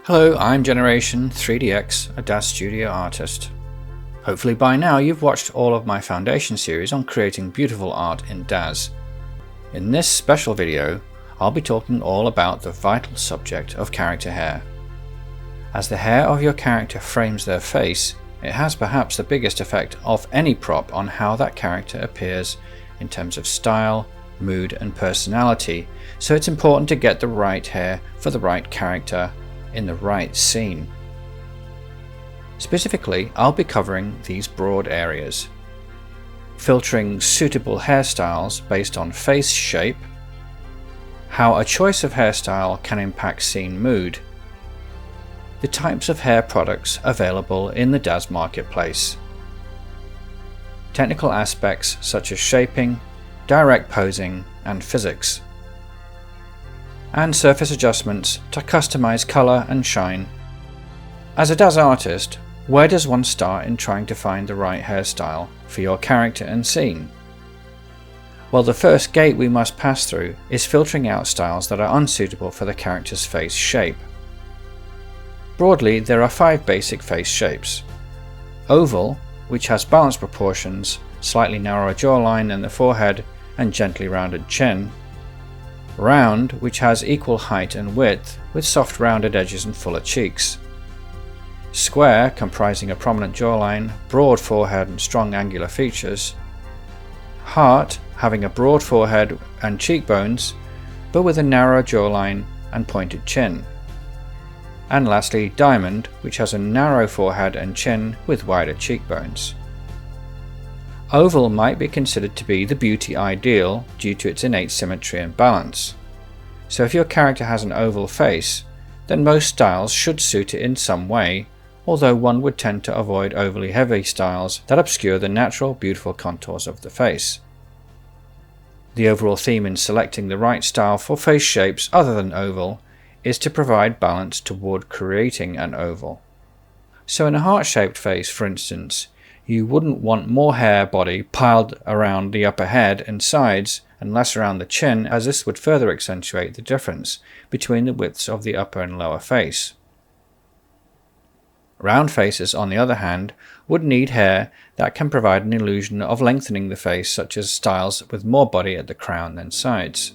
Hello, I'm Generation 3DX, a DAZ studio artist. Hopefully by now you've watched all of my foundation series on creating beautiful art in DAZ. In this special video, I'll be talking all about the vital subject of character hair. As the hair of your character frames their face, it has perhaps the biggest effect of any prop on how that character appears in terms of style, mood and personality, so it's important to get the right hair for the right character in the right scene. Specifically, I'll be covering these broad areas: filtering suitable hairstyles based on face shape, how a choice of hairstyle can impact scene mood, the types of hair products available in the DAZ marketplace, technical aspects such as shaping, direct posing and physics, and surface adjustments to customize color and shine. As a DAZ artist, where does one start in trying to find the right hairstyle for your character and scene? Well, the first gate we must pass through is filtering out styles that are unsuitable for the character's face shape. Broadly, there are 5 basic face shapes: oval, which has balanced proportions, slightly narrower jawline than the forehead and gently rounded chin; round, which has equal height and width with soft rounded edges and fuller cheeks; square, comprising a prominent jawline, broad forehead and strong angular features; heart, having a broad forehead and cheekbones but with a narrower jawline and pointed chin; and lastly diamond, which has a narrow forehead and chin with wider cheekbones. Oval might be considered to be the beauty ideal due to its innate symmetry and balance. So if your character has an oval face, then most styles should suit it in some way, although one would tend to avoid overly heavy styles that obscure the natural, beautiful contours of the face. The overall theme in selecting the right style for face shapes other than oval is to provide balance toward creating an oval. So in a heart-shaped face, for instance, you wouldn't want more hair body piled around the upper head and sides and less around the chin, as this would further accentuate the difference between the widths of the upper and lower face. Round faces, on the other hand, would need hair that can provide an illusion of lengthening the face, such as styles with more body at the crown than sides.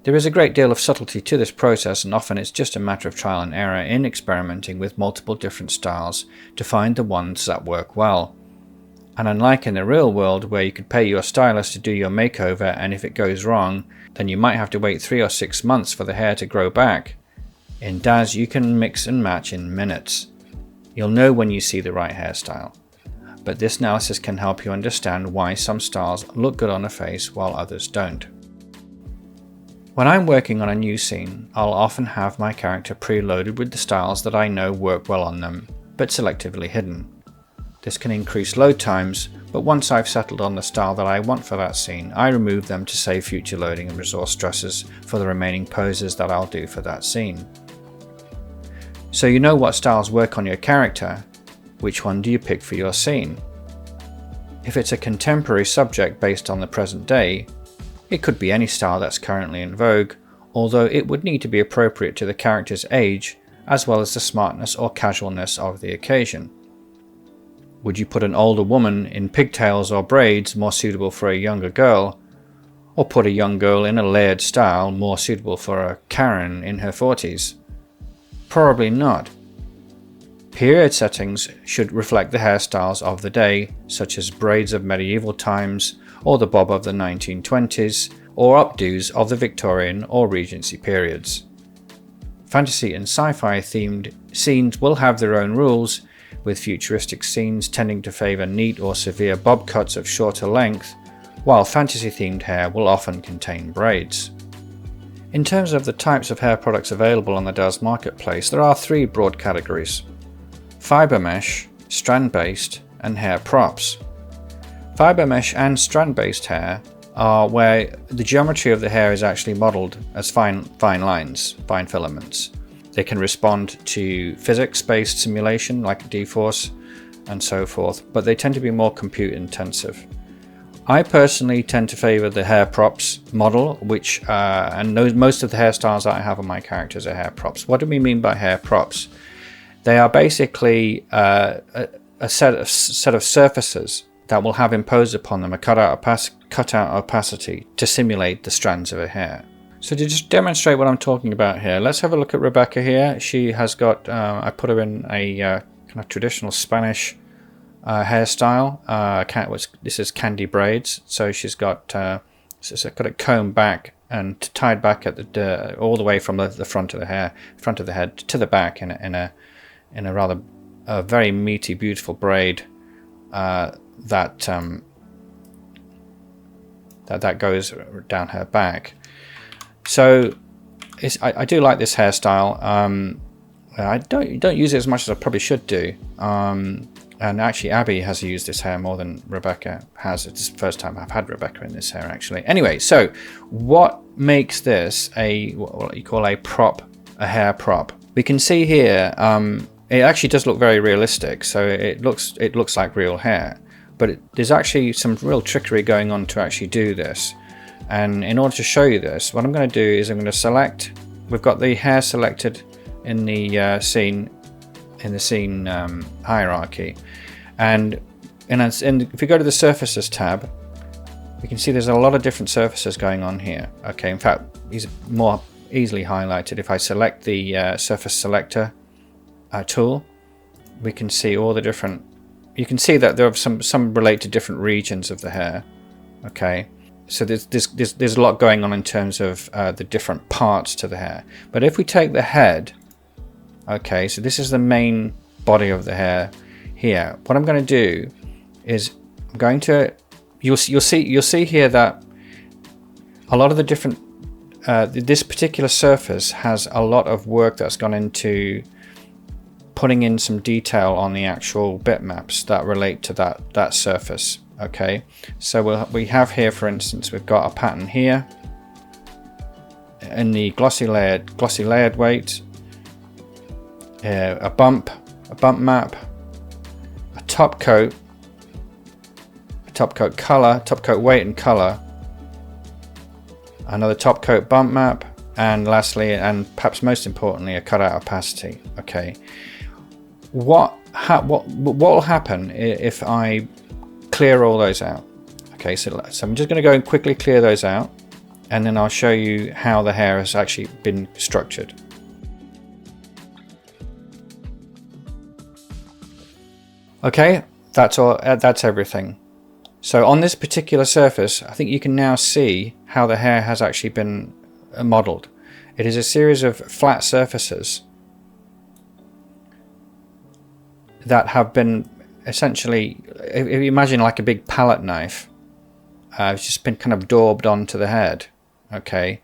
There is a great deal of subtlety to this process, and often it's just a matter of trial and error in experimenting with multiple different styles to find the ones that work well. And unlike in the real world, where you could pay your stylist to do your makeover, and if it goes wrong, then you might have to wait 3 or 6 months for the hair to grow back, in DAZ you can mix and match in minutes. You'll know when you see the right hairstyle. But this analysis can help you understand why some styles look good on a face while others don't. When I'm working on a new scene, I'll often have my character preloaded with the styles that I know work well on them, but selectively hidden. This can increase load times, but once I've settled on the style that I want for that scene, I remove them to save future loading and resource stresses for the remaining poses that I'll do for that scene. So you know what styles work on your character. Which one do you pick for your scene? If it's a contemporary subject based on the present day, it could be any style that's currently in vogue, although it would need to be appropriate to the character's age as well as the smartness or casualness of the occasion. Would you put an older woman in pigtails or braids more suitable for a younger girl, or put a young girl in a layered style more suitable for a Karen in her 40s? Probably not. Period settings should reflect the hairstyles of the day, such as braids of medieval times, or the bob of the 1920s, or updos of the Victorian or Regency periods. Fantasy and sci-fi themed scenes will have their own rules, with futuristic scenes tending to favour neat or severe bob cuts of shorter length, while fantasy themed hair will often contain braids. In terms of the types of hair products available on the DAZ marketplace, there are 3 broad categories: fiber mesh, strand-based, and hair props. Fiber mesh and strand-based hair are where the geometry of the hair is actually modelled as fine lines, fine filaments. They can respond to physics-based simulation like dForce and so forth, but they tend to be more compute intensive. I personally tend to favor the hair props model, which most of the hairstyles that I have on my characters are hair props. What do we mean by hair props? They are basically a set of surfaces that will have imposed upon them a cutout opacity to simulate the strands of a hair. So to just demonstrate what I'm talking about here, let's have a look at Rebecca here. She has got, I put her in a kind of traditional Spanish hairstyle. This is candy braids. So she's got it combed back and tied back at the all the way from the front of the head to the back in a rather very meaty, beautiful braid that goes down her back. So I do like this hairstyle. I don't use it as much as I probably should do. And actually, Abby has used this hair more than Rebecca has. It's the first time I've had Rebecca in this hair, actually. Anyway, so what makes this what you call a hair prop? We can see here, it actually does look very realistic. So it looks like real hair, but there's actually some real trickery going on to actually do this. And in order to show you this, what I'm going to do is I'm going to select. We've got the hair selected in the scene. Hierarchy, and if we go to the surfaces tab, we can see there's a lot of different surfaces going on here. Okay, in fact, these are more easily highlighted. If I select the surface selector tool, we can see all the different. You can see that there are some relate to different regions of the hair. Okay, so there's a lot going on in terms of the different parts to the hair. But if we take the head. Okay, so this is the main body of the hair here. What I'm going to do is I'm going to you'll see here that a lot of the different this particular surface has a lot of work that's gone into putting in some detail on the actual bitmaps that relate to that surface. Okay, so we have here, for instance, we've got a pattern here in the glossy layered weight. A bump map, a top coat color, top coat weight and color, another top coat bump map, and lastly, and perhaps most importantly, a cutout opacity. Okay, what will happen if I clear all those out? Okay, so I'm just going to go and quickly clear those out, and then I'll show you how the hair has actually been structured. Okay, that's all. That's everything. So on this particular surface, I think you can now see how the hair has actually been modeled. It is a series of flat surfaces that have been essentially, if you imagine like a big palette knife, it's just been kind of daubed onto the head. Okay.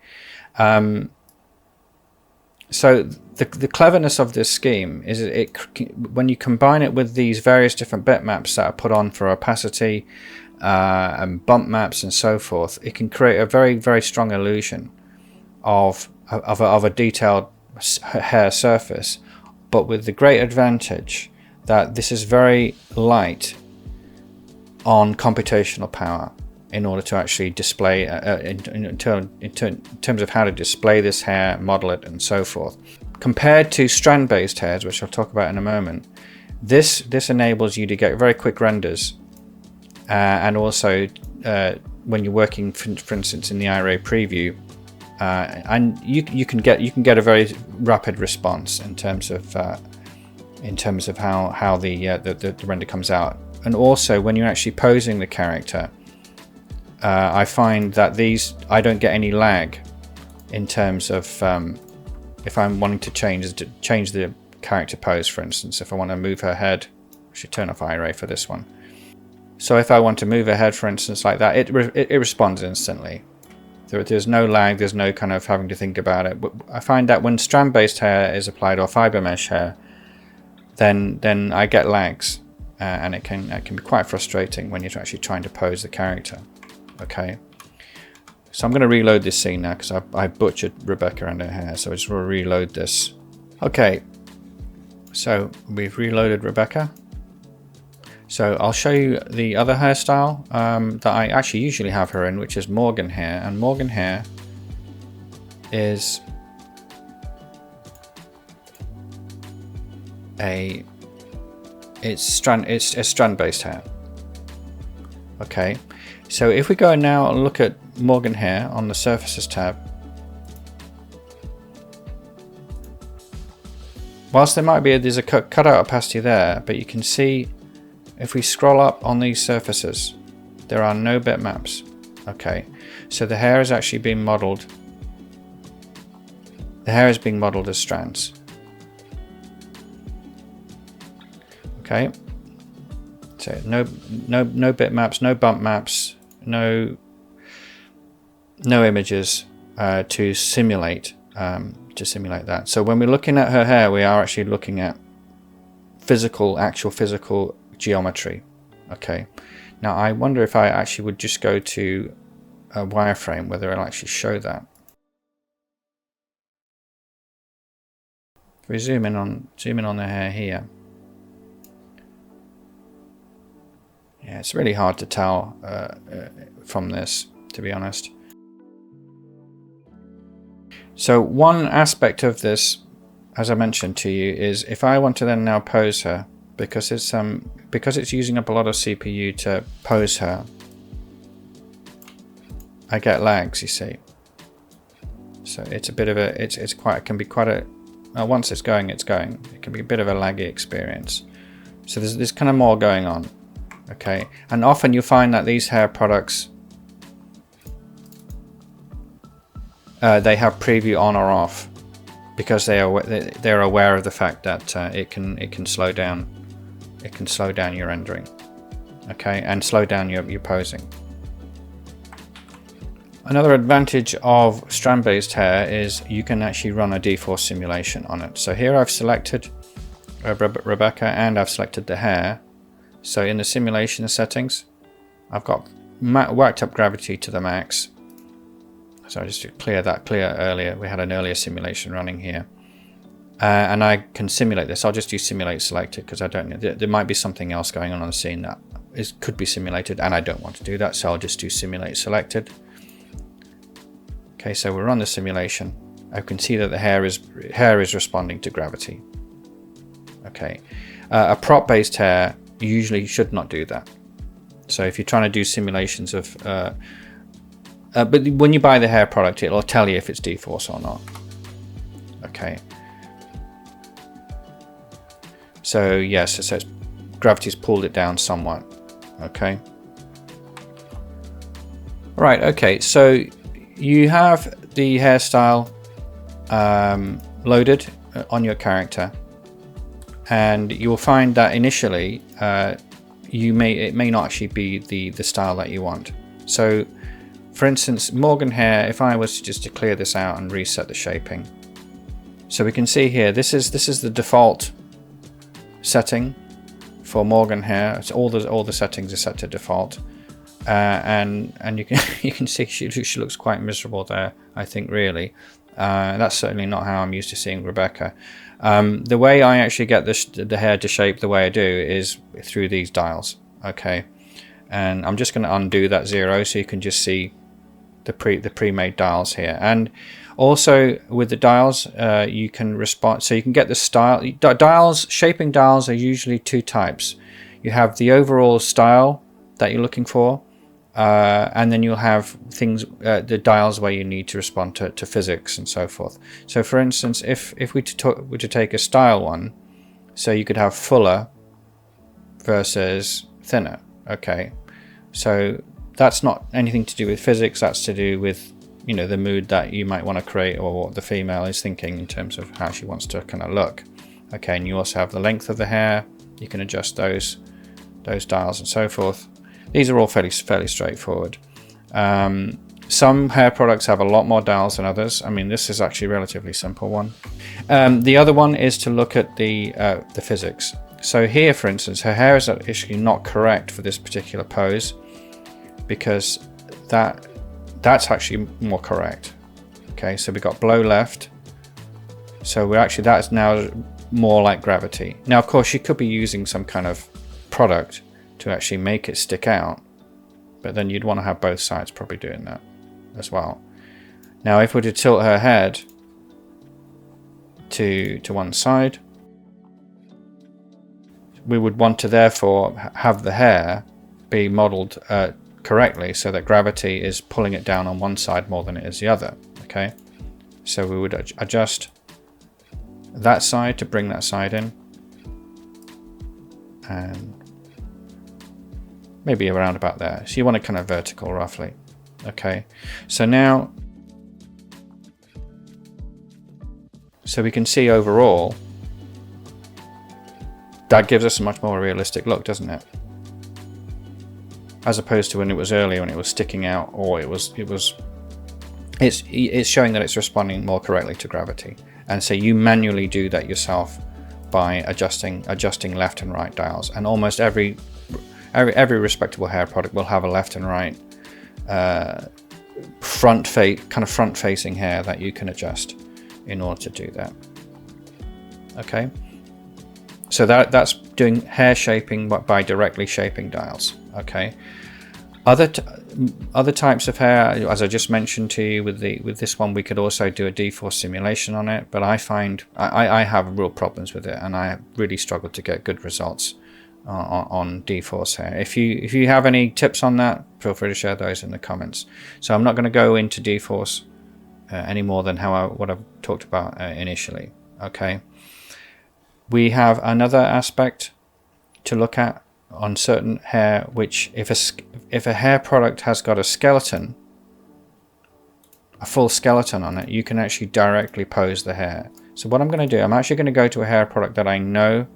So the cleverness of this scheme is when you combine it with these various different bitmaps that are put on for opacity and bump maps and so forth, it can create a very, very strong illusion of a detailed hair surface, but with the great advantage that this is very light on computational power in order to actually display in terms of how to display this hair, model it, and so forth. Compared to strand-based hairs, which I'll talk about in a moment, this enables you to get very quick renders, and also when you're working, for instance, in the IRA preview, and you can get a very rapid response in terms of how the render comes out, and also when you're actually posing the character. I find that I don't get any lag in terms of if I'm wanting to change the character pose, for instance. If I want to move her head, I should turn off IRA for this one. So if I want to move her head, for instance, like that, it responds instantly. There's no lag, there's no kind of having to think about it. But I find that when strand-based hair is applied or fiber mesh hair, then I get lags, and it can be quite frustrating when you're actually trying to pose the character. Okay, so I'm going to reload this scene now because I butchered Rebecca and her hair, so I just want to reload this. Okay, so we've reloaded Rebecca. So I'll show you the other hairstyle that I actually usually have her in, which is Morgan Hair. And Morgan Hair is it's a strand-based hair. Okay, so if we go now and look at Morgan Hair on the Surfaces tab, whilst there's a cutout opacity there, but you can see if we scroll up on these surfaces, there are no bitmaps. Okay, so the hair is actually being modeled. The hair is being modeled as strands. Okay, so no bitmaps, no bump maps, no images to simulate that. So when we're looking at her hair, we are actually looking at actual physical geometry. Okay, now I wonder if I actually would just go to a wireframe, whether it'll actually show that. If we zoom in on the hair here, yeah, it's really hard to tell from this, to be honest. So one aspect of this, as I mentioned to you, is if I want to then now pose her, because it's using up a lot of CPU to pose her, I get lags, you see. So it's a bit of a, it can be quite a, once it's going, it can be a bit of a laggy experience. So there's kind of more going on. Okay, and often you find that these hair products, they have preview on or off, because they're aware of the fact that it can slow down your rendering, okay, and slow down your posing. Another advantage of strand-based hair is you can actually run a dForce simulation on it. So here I've selected Rebecca and I've selected the hair. So in the simulation settings, I've got whacked up gravity to the max. So just to clear earlier, we had an earlier simulation running here. And I can simulate this. I'll just do simulate selected because I don't know. There might be something else going on the scene that could be simulated and I don't want to do that. So I'll just do simulate selected. Okay, so we'll run the simulation. I can see that the hair is responding to gravity. Okay, a prop based hair usually should not do that. So if you're trying to do simulations of but when you buy the hair product, it'll tell you if it's dForce or not. Okay, so yes, so gravity's pulled it down somewhat. Okay, right. Okay, so you have the hairstyle loaded on your character, and you will find that initially it may not actually be the style that you want. So for instance, Morgan Hair, if I was just to clear this out and reset the shaping, so we can see here this is the default setting for Morgan Hair. It's all the settings are set to default, and you can see she looks quite miserable there, I think, really. That's certainly not how I'm used to seeing Rebecca. The way I actually get the hair to shape the way I do is through these dials. Okay, and I'm just going to undo that 0 so you can just see the pre-made dials here. And also with the dials, you can respond, so you can get the style dials. Shaping dials are usually two types. You have the overall style that you're looking for, and then you'll have things, the dials where you need to respond to physics and so forth. So for instance, if we were to take a style one, so you could have fuller versus thinner. Okay, so that's not anything to do with physics, that's to do with, you know, the mood that you might want to create, or what the female is thinking in terms of how she wants to kind of look. Okay, and you also have the length of the hair, you can adjust those dials and so forth. These are all fairly straightforward. Some hair products have a lot more dials than others. I mean, this is actually a relatively simple one. The other one is to look at the physics. So here, for instance, her hair is actually not correct for this particular pose, because that's actually more correct. Okay, so we got blow left. So that's now more like gravity. Now, of course, you could be using some kind of product to actually make it stick out, but then you'd want to have both sides probably doing that as well. Now if we were to tilt her head to one side, we would want to therefore have the hair be modeled correctly so that gravity is pulling it down on one side more than it is the other. Okay, so we would adjust that side to bring that side in, and maybe around about there. So you want it kind of vertical roughly. Okay, so now, so we can see overall that gives us a much more realistic look, doesn't it? As opposed to when it was earlier, when it was sticking out, or it's showing that it's responding more correctly to gravity. And so you manually do that yourself by adjusting left and right dials. And almost every respectable hair product will have a left and right front-facing hair that you can adjust in order to do that. Okay. So that's doing hair shaping by directly shaping dials. Okay. Other types of hair, as I just mentioned to you, with this one, we could also do a dForce simulation on it. But I find I have real problems with it, and I really struggle to get good results on dForce hair. If you have any tips on that, feel free to share those in the comments. So I'm not going to go into dForce any more than what I've talked about initially. Okay. We have another aspect to look at on certain hair, which if a hair product has got a skeleton, a full skeleton on it, you can actually directly pose the hair. So what I'm going to do, I'm actually going to go to a hair product that I know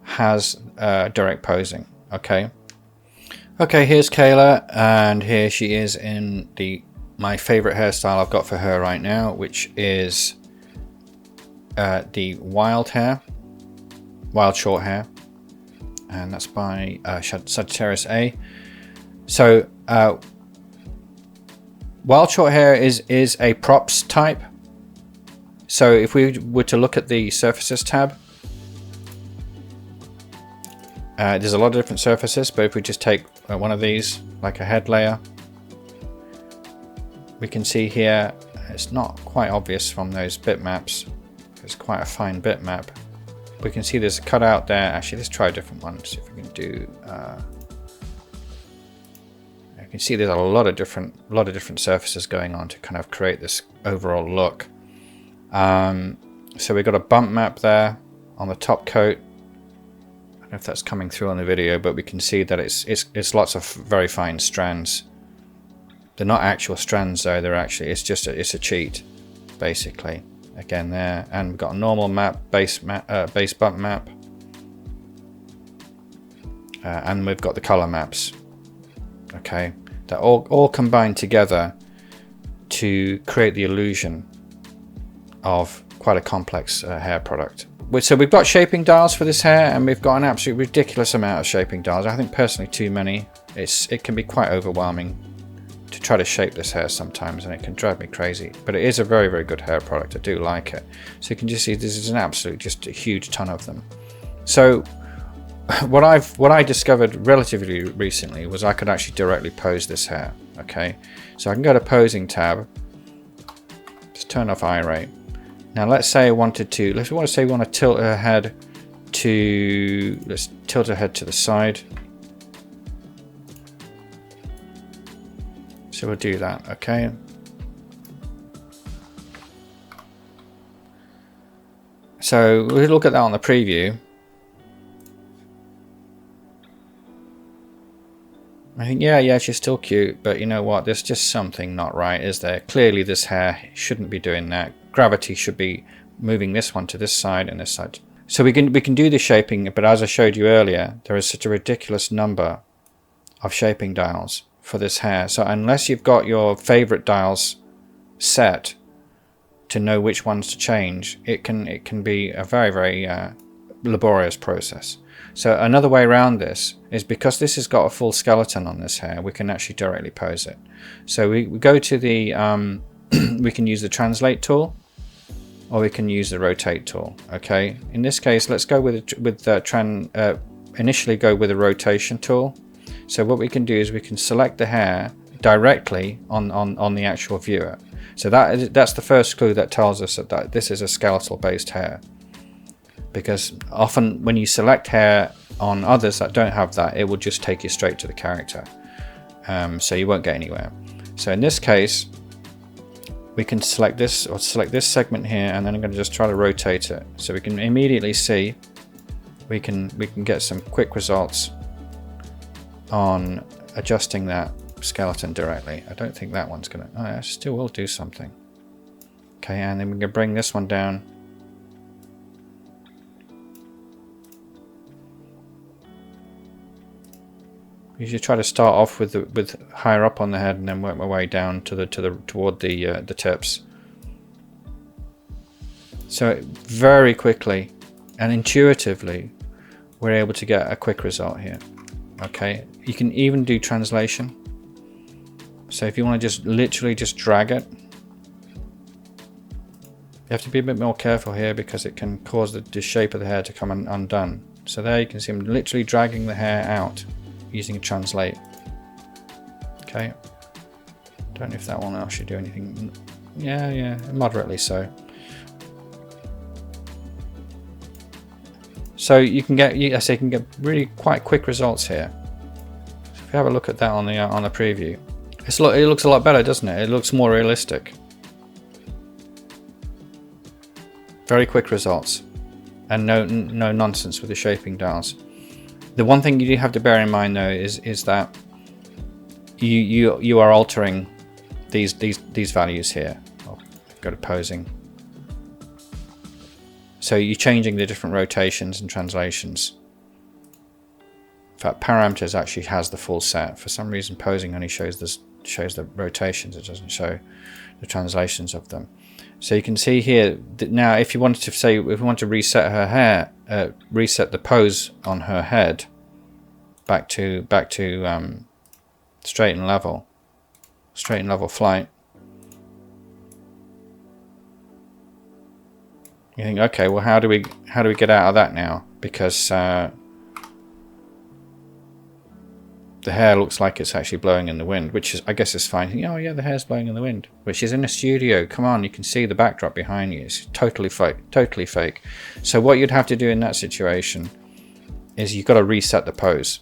has direct posing. Okay, here's Kayla, and here she is in my favorite hairstyle I've got for her right now, which is the wild short hair, and that's by Sagittarius A. So wild short hair is a props type. So if we were to look at the surfaces tab, there's a lot of different surfaces, but if we just take one of these, like a head layer, we can see here, it's not quite obvious from those bitmaps, it's quite a fine bitmap. We can see there's a cutout there. Actually, let's try a different one, see if we can do you can see there's a lot of different surfaces going on to kind of create this overall look. So we've got a bump map there on the top coat. I don't know if that's coming through on the video, but we can see that it's lots of very fine strands. They're not actual strands though, it's a cheat basically. Again there, and we've got a normal map, base bump map, and we've got the color maps. Okay, they're all combined together to create the illusion of quite a complex hair product. So we've got shaping dials for this hair, and we've got an absolutely ridiculous amount of shaping dials. I think personally too many. It can be quite overwhelming to try to shape this hair sometimes, and it can drive me crazy, but it is a very, very good hair product. I do like it. So you can just see this is an absolute, just a huge ton of them. So what I discovered relatively recently was I could actually directly pose this hair. Okay, so I can go to posing tab, just turn off eye rate. Now let's say I wanted to, we want to tilt her head to, let's tilt her head to the side. So we'll do that, okay. So we'll look at that on the preview. I think, yeah, she's still cute, but you know what? There's just something not right, is there? Clearly this hair shouldn't be doing that. Gravity should be moving this one to this side and this side. So we can do the shaping, but as I showed you earlier, there is such a ridiculous number of shaping dials for this hair. So unless you've got your favorite dials set to know which ones to change, it can be a very, very laborious process. So another way around this is, because this has got a full skeleton on this hair, we can actually directly pose it. So we go to the we can use the translate tool, or we can use the rotate tool. Okay, in this case, let's go with the initially go with a rotation tool. So what we can do is we can select the hair directly on the actual viewer. So that's the first clue that tells us that this is a skeletal based hair, because often when you select hair on others that don't have that, it will just take you straight to the character, so you won't get anywhere. So in this case, we can select this, or select this segment here, and then I'm going to just try to rotate it so we can immediately see we can get some quick results on adjusting that skeleton directly. I don't think that one's gonna, oh, I still will do something. Okay, and then we can bring this one down. Usually try to start off with higher up on the head and then work my way down toward the tips. So very quickly and intuitively we're able to get a quick result here. Okay, you can even do translation. So if you want to just literally just drag it, you have to be a bit more careful here because it can cause the shape of the hair to come undone. So there you can see I'm literally dragging the hair out using a translate. Okay, don't know if that one will actually do anything. Yeah, moderately so. So you can get, I say, you can get really quite quick results here. So if you have a look at that on the preview, it looks a lot better, doesn't it? It looks more realistic. Very quick results, and no nonsense with the shaping dials. The one thing you do have to bear in mind though is that you are altering these values here. I'll go to posing. So you're changing the different rotations and translations. In fact, parameters actually has the full set. For some reason, posing only shows the rotations. It doesn't show the translations of them. So you can see here that now, if you wanted to say, if we want to reset her hair, reset the pose on her head back to straight and level flight. You think, okay, well, how do we get out of that now? Because the hair looks like it's actually blowing in the wind, which is, I guess, is fine. Oh yeah, the hair's blowing in the wind. But she's in a studio. Come on, you can see the backdrop behind you. It's totally fake. Totally fake. So what you'd have to do in that situation is you've got to reset the pose.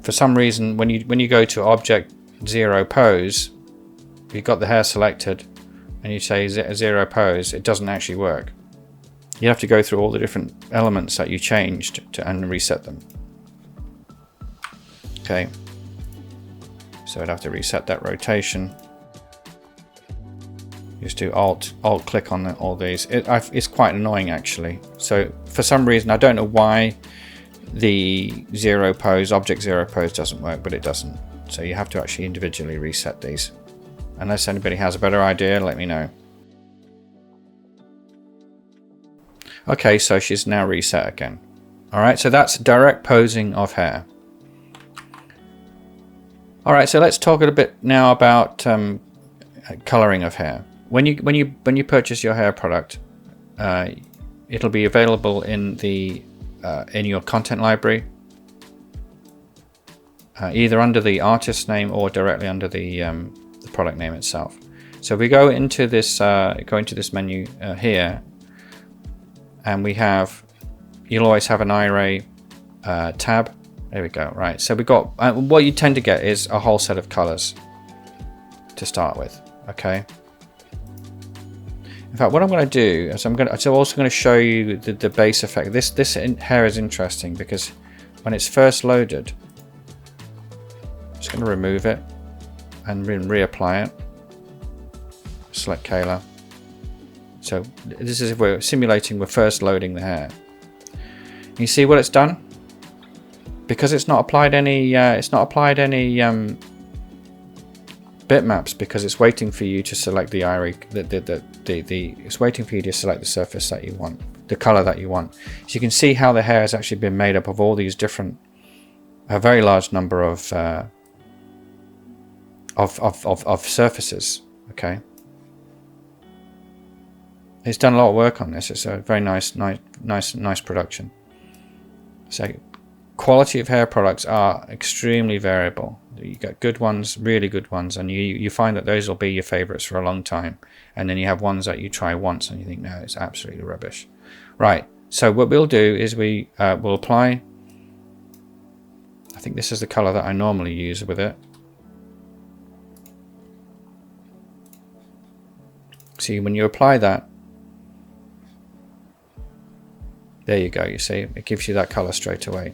For some reason, when you go to Object 0 Pose, you've got the hair selected, and you say 0 Pose, it doesn't actually work. You have to go through all the different elements that you changed and reset them. Okay, so I'd have to reset that rotation. Just do Alt click on all these. It's quite annoying actually. So for some reason, I don't know why the Object 0 Pose doesn't work, but it doesn't. So you have to actually individually reset these. Unless anybody has a better idea, let me know. Okay, so she's now reset again. All right, so that's direct posing of hair. All right, so let's talk a bit now about coloring of hair. When you purchase your hair product, it'll be available in your content library, either under the artist name or directly under the product name itself. So if we go into this menu here, and you'll always have an array tab. There we go. Right, so we got what you tend to get is a whole set of colors to start with. Okay. In fact, what I'm going to do is I'm also going to show you the base effect. This hair is interesting because when it's first loaded, I'm just going to remove it and reapply it. Select Kayla. So this is if we're simulating we're first loading the hair. You see what it's done? Because it's not applied any bitmaps, because it's waiting for you to select the iris. It's waiting for you to select the surface that you want, the color that you want. So you can see how the hair has actually been made up of all these different, a very large number of surfaces. Okay. It's done a lot of work on this. It's a very nice production. So quality of hair products are extremely variable. You get good ones, really good ones, and you find that those will be your favorites for a long time. And then you have ones that you try once and you think, no, it's absolutely rubbish. Right, so what we'll do is we'll apply, I think this is the color that I normally use with it. See, when you apply that, there you go, you see, it gives you that color straight away.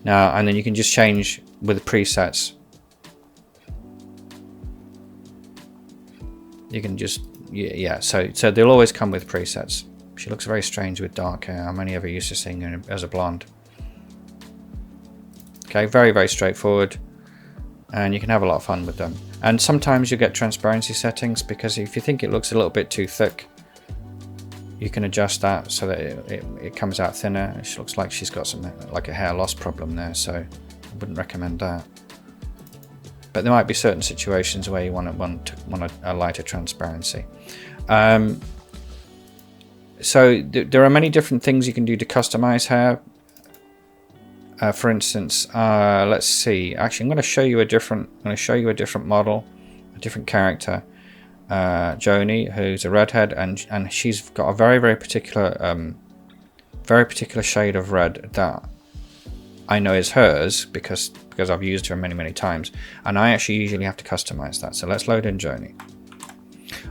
Now, and then you can just change with the presets. You can just, yeah, so they'll always come with presets. She looks very strange with dark hair. I'm only ever used to seeing her as a blonde. Okay, very, very straightforward. And you can have a lot of fun with them. And sometimes you get transparency settings, because if you think it looks a little bit too thick, you can adjust that so that it comes out thinner. She looks like she's got some, like a hair loss problem there, so I wouldn't recommend that. But there might be certain situations where you want a lighter transparency. So there are many different things you can do to customize hair. For instance, let's see. Actually, I'm going to show you a different model, a different character. Joni, who's a redhead, and she's got a very particular shade of red that I know is hers because I've used her many times, and I actually usually have to customize that. So let's load in Joni.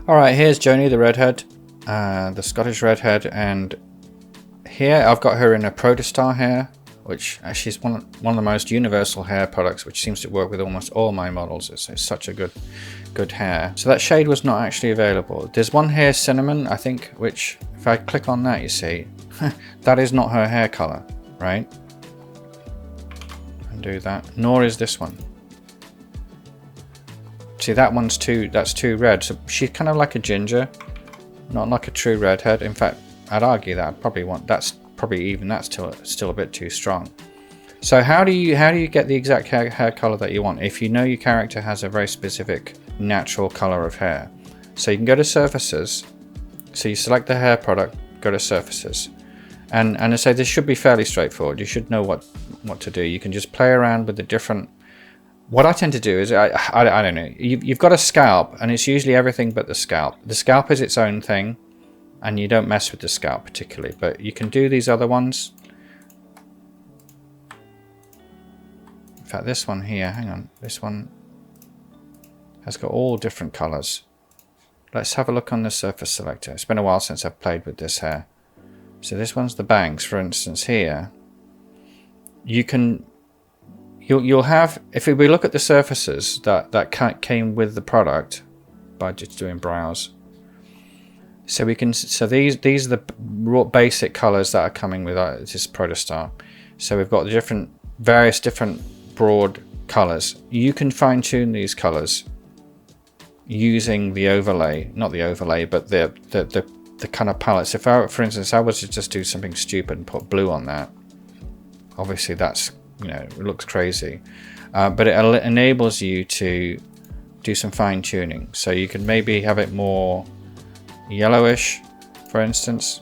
All right, here's Joni, the redhead, the Scottish redhead, and here I've got her in a Protostar hair, which actually is one of the most universal hair products, which seems to work with almost all my models. It's such a good hair. So that shade was not actually available. There's one here, Cinnamon, I think, which if I click on that, you see, that is not her hair color, right? Undo that, nor is this one. See, that's too red. So she's kind of like a ginger, not like a true redhead. In fact, I'd argue that I'd probably want, that's still a bit too strong. So how do you get the exact hair color that you want if you know your character has a very specific natural color of hair? So you can go to surfaces. So you select the hair product, go to surfaces, and I say this should be fairly straightforward. You should know what to do. You can just play around with the different. What I tend to do is I don't know. You've got a scalp, and it's usually everything but the scalp. The scalp is its own thing, and you don't mess with the scalp particularly, but you can do these other ones. In fact, this one here, hang on, this one has got all different colors. Let's have a look on the surface selector. It's been a while since I've played with this hair. So this one's the bangs, for instance. Here you'll have, if we look at the surfaces that came with the product by just doing browse. So these are the raw basic colors that are coming with this Protostar. So we've got the various different broad colors. You can fine tune these colors using the overlay, not the overlay, but the kind of palettes. If for instance, I was to just do something stupid and put blue on that, obviously that's, it looks crazy, but it enables you to do some fine tuning. So you can maybe have it more yellowish, for instance.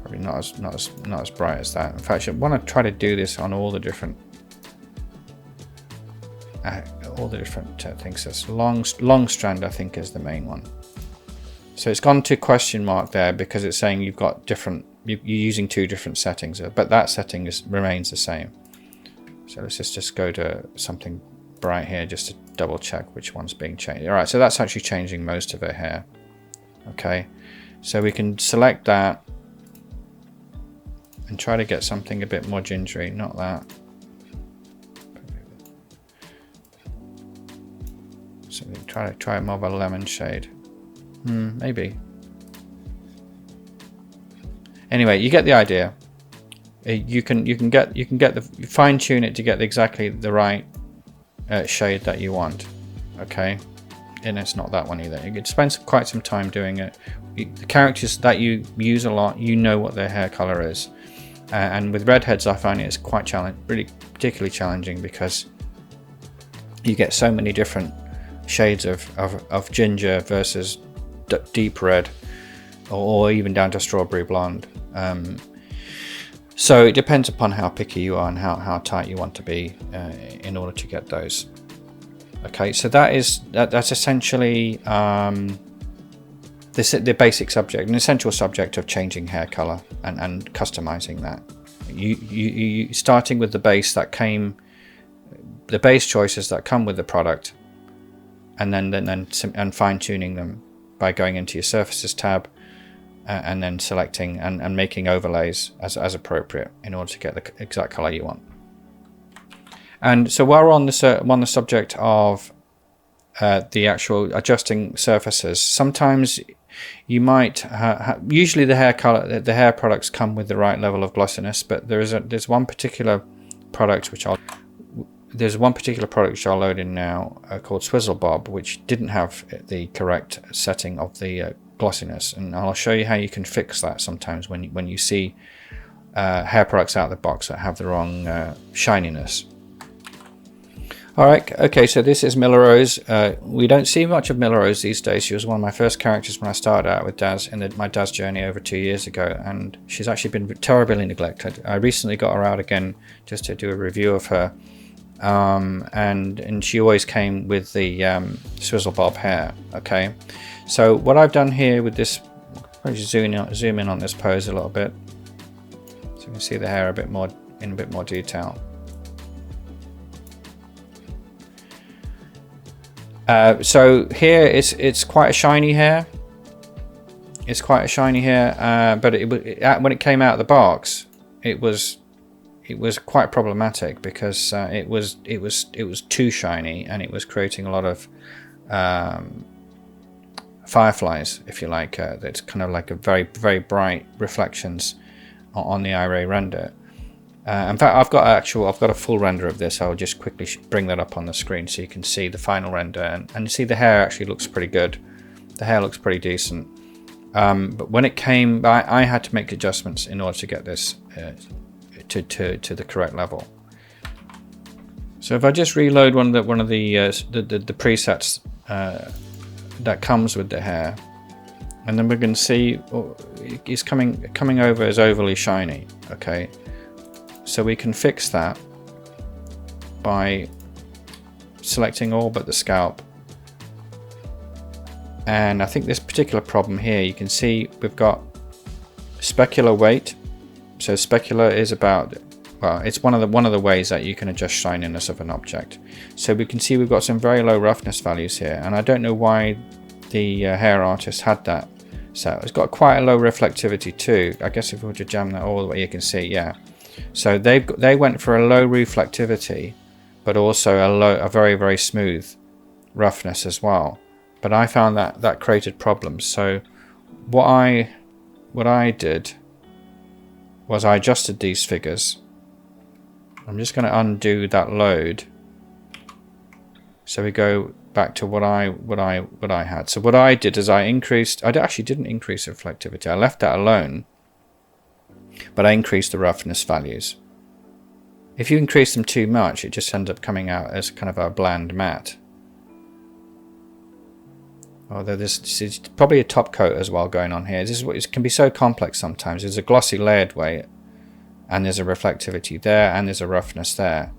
Probably not as bright as that. In fact, I want to try to do this on all the different things. This long strand, I think, is the main one. So it's gone to question mark there because it's saying you've got different. You're using two different settings, but that setting remains the same. So let's just go to something bright here just to double check which one's being changed. All right, so that's actually changing most of her hair. Okay, so we can select that and try to get something a bit more gingery, not that. So we try more of a lemon shade. Maybe. Anyway, you get the idea. You can fine tune it to get exactly the right shade that you want. Okay, and it's not that one either. You could spend quite some time doing it. The characters that you use a lot, you know what their hair color is, and with redheads, I find it's quite really particularly challenging because you get so many different shades of ginger versus deep red. or even down to strawberry blonde. So it depends upon how picky you are and how tight you want to be in order to get those. Okay, so that's essentially the basic subject, an essential subject of changing hair color and customizing that. You starting with the base choices that come with the product, and then fine tuning them by going into your surfaces tab, and then selecting and making overlays as appropriate in order to get the exact color you want. And so while we're on the subject of the actual adjusting surfaces, sometimes you might usually the hair products come with the right level of glossiness, but there's one particular product which I'll load in now called Swizzle Bob, which didn't have the correct setting of the glossiness, and I'll show you how you can fix that sometimes when you see hair products out of the box that have the wrong shininess. Alright, okay, so this is Miller Rose. We don't see much of Miller Rose these days. She was one of my first characters when I started out with Daz in my Daz journey over 2 years ago, and she's actually been terribly neglected. I recently got her out again just to do a review of her, and she always came with the Swizzle Bob hair. Okay, so what I've done here with this, I'll just zoom in on this pose a little bit so you can see the hair in a bit more detail. So here it's quite a shiny hair. It's quite a shiny hair, but when it came out of the box, it was quite problematic because it was too shiny, and it was creating a lot of fireflies, if you like. That's kind of like a very bright reflections on the iRay render. In fact, I've got a full render of this. I'll just quickly bring that up on the screen so you can see the final render, and you see the hair actually looks pretty good. The hair looks pretty decent. But when it came, I had to make adjustments in order to get this to the correct level. So if I just reload one of the presets that comes with the hair, and then we're going to see it's coming over as overly shiny. Okay. So we can fix that by selecting all but the scalp. And I think this particular problem here, you can see we've got specular weight. So specular is about, well, it's one of the ways that you can adjust shininess of an object. So we can see we've got some very low roughness values here, and I don't know why the hair artist had that set. It's got quite a low reflectivity too. I guess if we were to jam that all the way, you can see, yeah. So they went for a low reflectivity, but also a very smooth roughness as well. But I found that created problems. So what I did was I adjusted these figures. I'm just going to undo that load. So we go back to what I had. So what I did is I actually didn't increase reflectivity. I left that alone. But I increased the roughness values. If you increase them too much, it just ends up coming out as kind of a bland matte. Although there's probably a top coat as well going on here. This is what it can be so complex sometimes. There's a glossy layered way, and there's a reflectivity there, and there's a roughness there.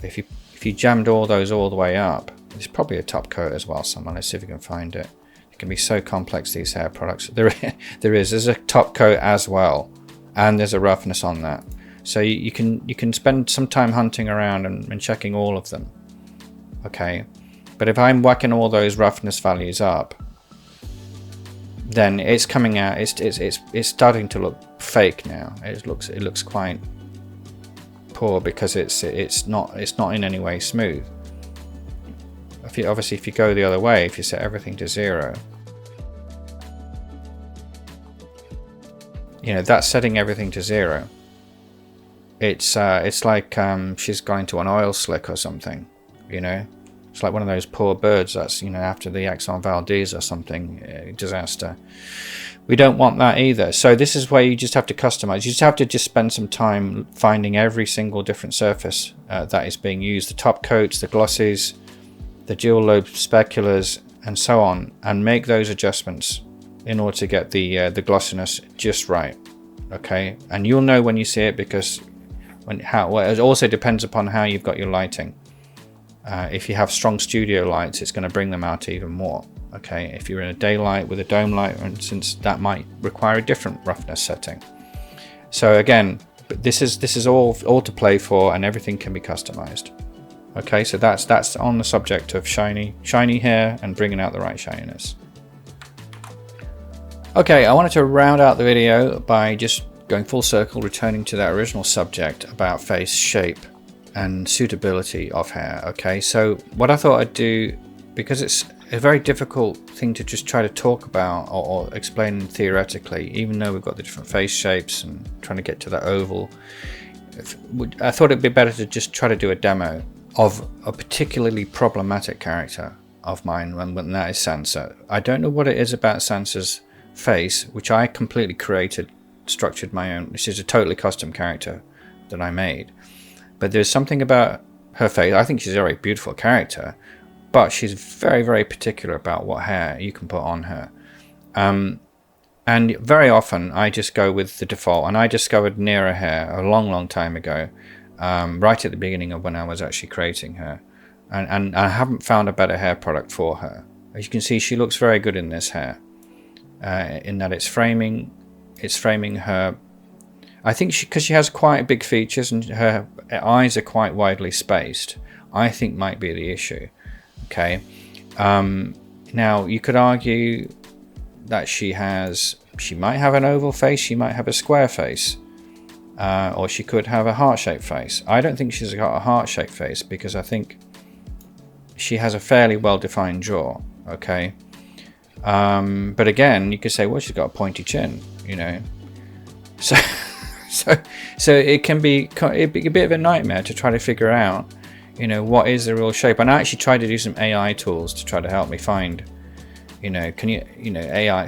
If you jammed all those all the way up, there's probably a top coat as well somewhere. Let's see if we can find it. It can be so complex, these hair products. There's a top coat as well. And there's a roughness on that, so you can spend some time hunting around and checking all of them. Okay, but if I'm whacking all those roughness values up, then it's coming out. It's starting to look fake now. It looks quite poor because it's not in any way smooth. If you go the other way, if you set everything to 0. You know, that's setting everything to 0. It's like she's gone into an oil slick or something. You know, it's like one of those poor birds that's, you know, after the Exxon Valdez or something disaster. We don't want that either. So this is where you just have to customize. You just have to spend some time finding every single different surface that is being used, the top coats, the glosses, the dual lobe speculars, and so on, and make those adjustments in order to get the glossiness just right. Okay, and you'll know when you see it, because it also depends upon how you've got your lighting. If you have strong studio lights, it's going to bring them out even more. Okay, if you're in a daylight with a dome light, for instance, that might require a different roughness setting. So again, this is all to play for, and everything can be customized. Okay, so that's on the subject of shiny hair and bringing out the right shininess. Okay, I wanted to round out the video by just going full circle, returning to that original subject about face shape and suitability of hair. Okay, so what I thought I'd do, because it's a very difficult thing to just try to talk about or explain theoretically, even though we've got the different face shapes and trying to get to that oval, I thought it'd be better to just try to do a demo of a particularly problematic character of mine, when that is Sansa. I don't know what it is about Sansa's face, which I completely created, structured my own. This is a totally custom character that I made. But there's something about her face. I think she's a very beautiful character, but she's very, very particular about what hair you can put on her. And very often I just go with the default. And I discovered Neera hair a long, long time ago, right at the beginning of when I was actually creating her. And I haven't found a better hair product for her. As you can see, she looks very good in this hair, in that it's framing her. I think because she has quite big features and her eyes are quite widely spaced, I think might be the issue. Okay, now you could argue that she might have an oval face, she might have a square face, or she could have a heart-shaped face. I don't think she's got a heart-shaped face, because I think she has a fairly well-defined jaw. Okay, but again, you could say, well, she's got a pointy chin, you know, so it can be a bit of a nightmare to try to figure out, you know, what is the real shape. And I actually tried to do some AI tools to try to help me find, you know,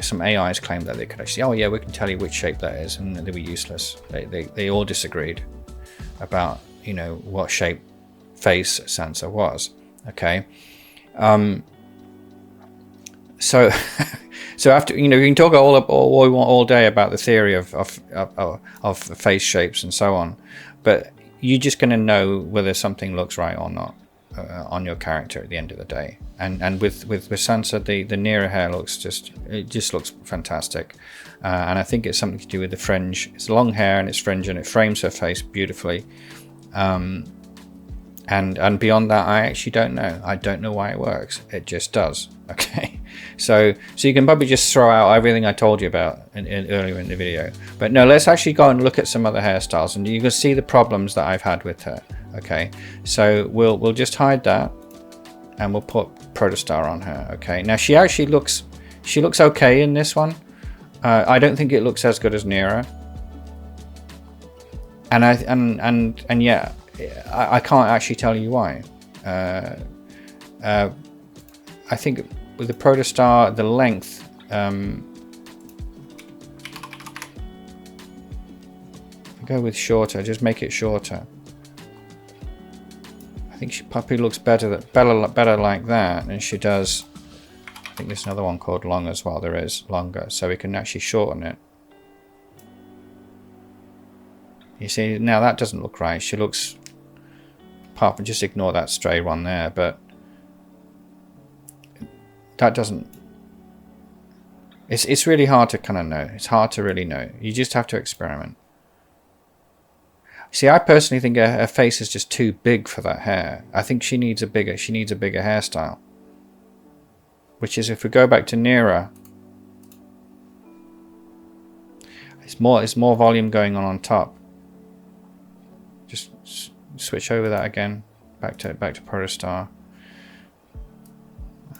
some AIs claimed that they could actually, oh yeah, we can tell you which shape that is, and they were useless. They all disagreed about, you know, what shape face Sansa was. Okay, so after, you know, you can talk all we want all day about the theory of face shapes and so on, but you're just going to know whether something looks right or not on your character at the end of the day. And with Sansa, the Neera hair just looks fantastic, and I think it's something to do with the fringe. It's long hair and it's fringe, and it frames her face beautifully. And beyond that, I actually don't know. I don't know why it works. It just does. Okay, so you can probably just throw out everything I told you about earlier in the video. But no, let's actually go and look at some other hairstyles, and you can see the problems that I've had with her. Okay, so we'll just hide that, and we'll put Protostar on her. Okay, now she actually looks okay in this one. I don't think it looks as good as Neera, and yeah, I can't actually tell you why. I think with the Protostar, the length, go with shorter. Just make it shorter. I think she probably looks better like that than she does. I think there's another one called long as well. There is longer, so we can actually shorten it. You see, now that doesn't look right. She looks, apart from, just ignore that stray one there, but that doesn't, it's really hard to kind of know. It's hard to really know. You just have to experiment. See, I personally think her face is just too big for that hair. I think she needs a bigger hairstyle. Which is, if we go back to Neera, it's more volume going on top. Just switch over that again, back to Protostar.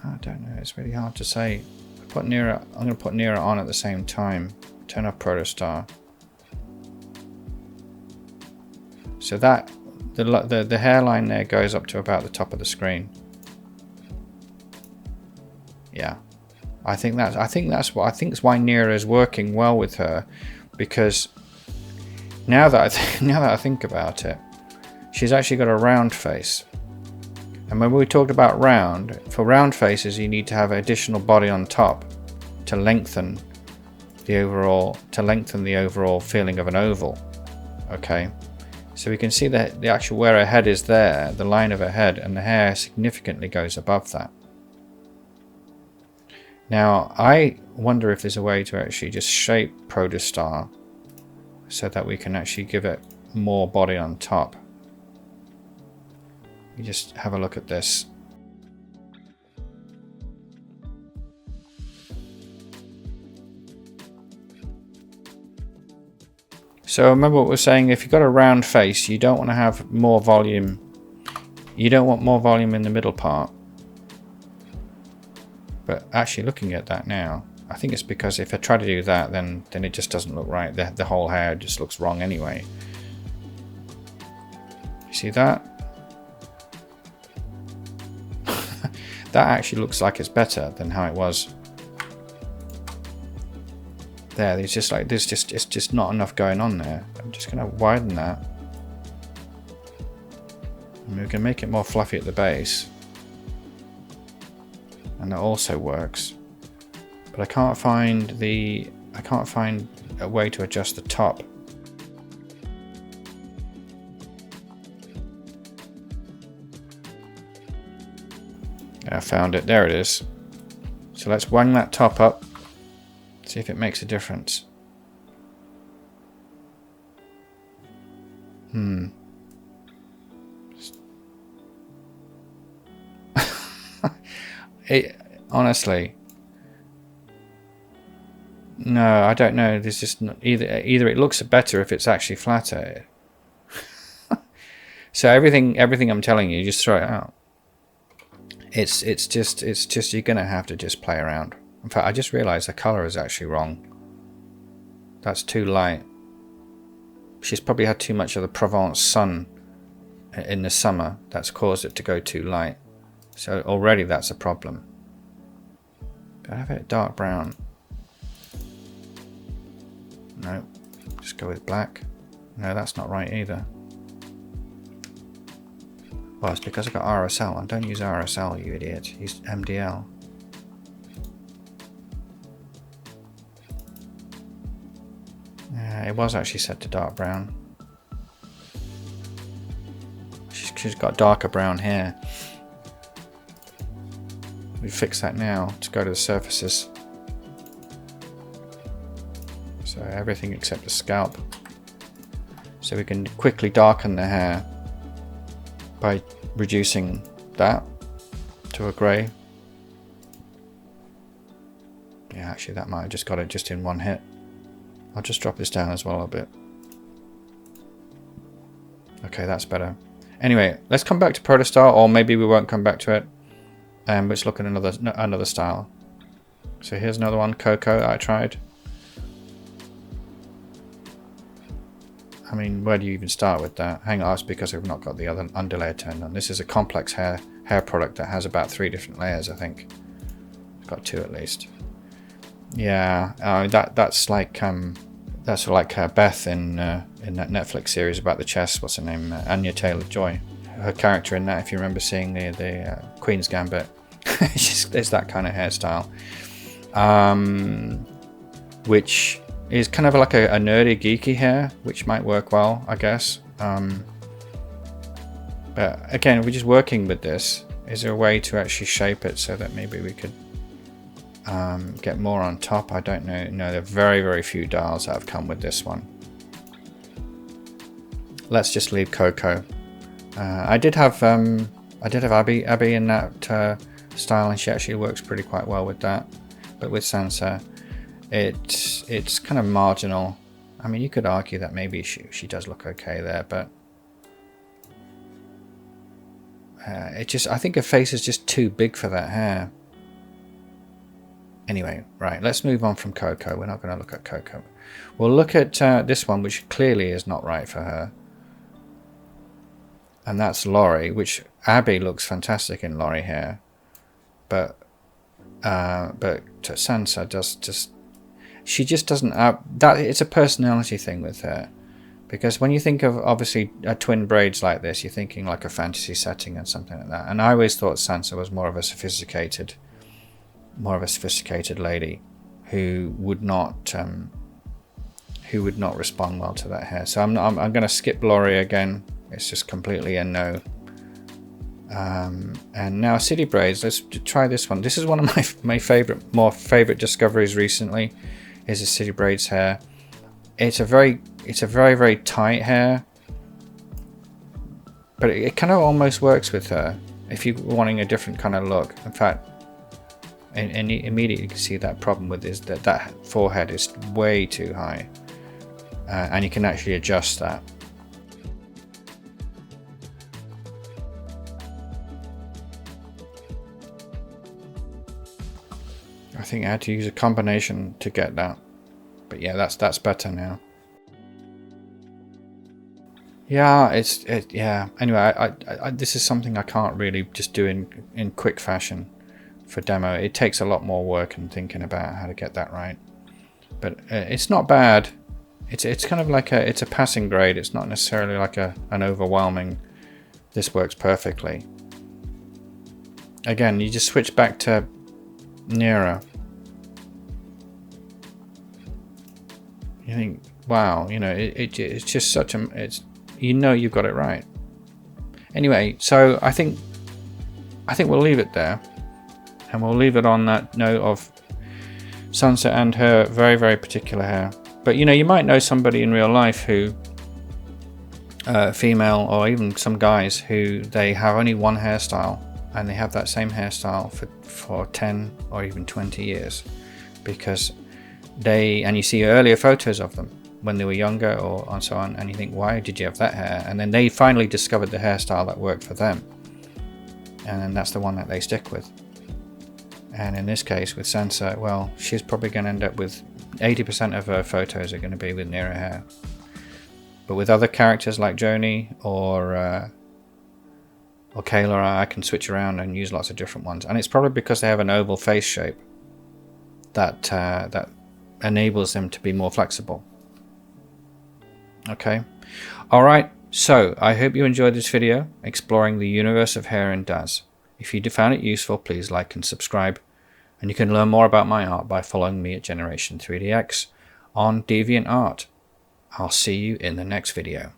I don't know, it's really hard to say. I'm going to put Neera on at the same time. Turn off Protostar. So that the hairline there goes up to about the top of the screen. Yeah, I think that's why Neera is working well with her, because now that I think about it, she's actually got a round face. And when we talked about round, for round faces you need to have additional body on top to lengthen the overall feeling of an oval. Okay, so we can see that the actual where her head is there, the line of her head, and the hair significantly goes above that. Now I wonder if there's a way to actually just shape Protostar so that we can actually give it more body on top. You just have a look at this. So remember what we're saying, if you've got a round face, you don't want to have more volume. You don't want more volume in the middle part. But actually looking at that now, I think it's because if I try to do that, then it just doesn't look right. The whole hair just looks wrong anyway. You see that? That actually looks like it's better than how it was. There, it's just not enough going on there. I'm just going to widen that. And we can make it more fluffy at the base. And that also works. But I can't find a way to adjust the top. I found it. There it is. So let's wang that top up. See if it makes a difference. Honestly, no, I don't know. There's just not, either it looks better if it's actually flatter. So everything I'm telling you, just throw it out. It's just you're gonna have to just play around. In fact, I just realized the color is actually wrong. That's too light. She's probably had too much of the Provence sun in the summer. That's caused it to go too light. So already that's a problem. Gotta have it dark brown. No, just go with black. No, that's not right either. Well, it's because I've got RSL. And don't use RSL, you idiot. Use MDL. It was actually set to dark brown. She's got darker brown hair. We fix that now to go to the surfaces. So everything except the scalp. So we can quickly darken the hair by reducing that to a grey. Yeah, actually that might have just got it just in one hit. I'll just drop this down as well a bit. Okay, that's better. Anyway, let's come back to Protostar, or maybe we won't come back to it. Let's look at another style. So here's another one, Cocoa, that I tried. I mean, where do you even start with that? Hang on, that's because we've not got the other underlayer turned on. This is a complex hair product that has about 3 different layers, I think. It's got 2 at least. Yeah, that's like Beth in that Netflix series about the chess. What's her name? Anya Taylor-Joy. Her character in that, if you remember seeing the Queen's Gambit, there's that kind of hairstyle, which is kind of like a nerdy, geeky hair, which might work well, I guess. But again, we're just working with this. Is there a way to actually shape it so that maybe we could get more on top? I don't know. No, there are very, very few dials that have come with this one. Let's just leave Cocoa. I did have Abby in that style, and she actually works quite well with that. But with Sansa, it's kind of marginal. I mean, you could argue that maybe she does look okay there, but I think her face is just too big for that hair. Anyway, right, let's move on from Cocoa. We're not going to look at Cocoa. We'll look at this one, which clearly is not right for her. And that's Laurie, which Abby looks fantastic in Laurie hair. But Sansa she just doesn't that it's a personality thing with her. Because when you think of, obviously, twin braids like this, you're thinking like a fantasy setting and something like that. And I always thought Sansa was more of a sophisticated lady who would not respond well to that hair. So I'm going to skip Laurie again. It's just completely a no. And now city braids. Let's try this one. This is one of my favorite discoveries recently. Is a city braids hair. It's a very tight hair, but it kind of almost works with her if you're wanting a different kind of look. In fact, and you immediately can see that problem with is that forehead is way too high, and you can actually adjust that. I think I had to use a combination to get that, but yeah, that's better now. Yeah, yeah. Anyway, I this is something I can't really just do in quick fashion for demo. It takes a lot more work and thinking about how to get that right. But it's not bad. It's kind of like it's a passing grade. It's not necessarily like an overwhelming. This works perfectly. Again, you just switch back to nearer. You think, wow, you know, it's just such a, you've got it right. Anyway, so I think we'll leave it there, and we'll leave it on that note of Sunset and her very particular hair. But you know, you might know somebody in real life who, female or even some guys who they have only one hairstyle, and they have that same hairstyle for 10 or even 20 years, because and you see earlier photos of them when they were younger or and so on, and you think, why did you have that hair? And then they finally discovered the hairstyle that worked for them, and then that's the one that they stick with. And in this case with Sansa, well, she's probably going to end up with 80% of her photos are going to be with nearer hair. But with other characters like Joni or Kayla, I can switch around and use lots of different ones, and it's probably because they have an oval face shape that enables them to be more flexible. Okay, alright, so I hope you enjoyed this video exploring the universe of hair in Daz. If you found it useful, please like and subscribe, and you can learn more about my art by following me at Generation 3DX on DeviantArt. I'll see you in the next video.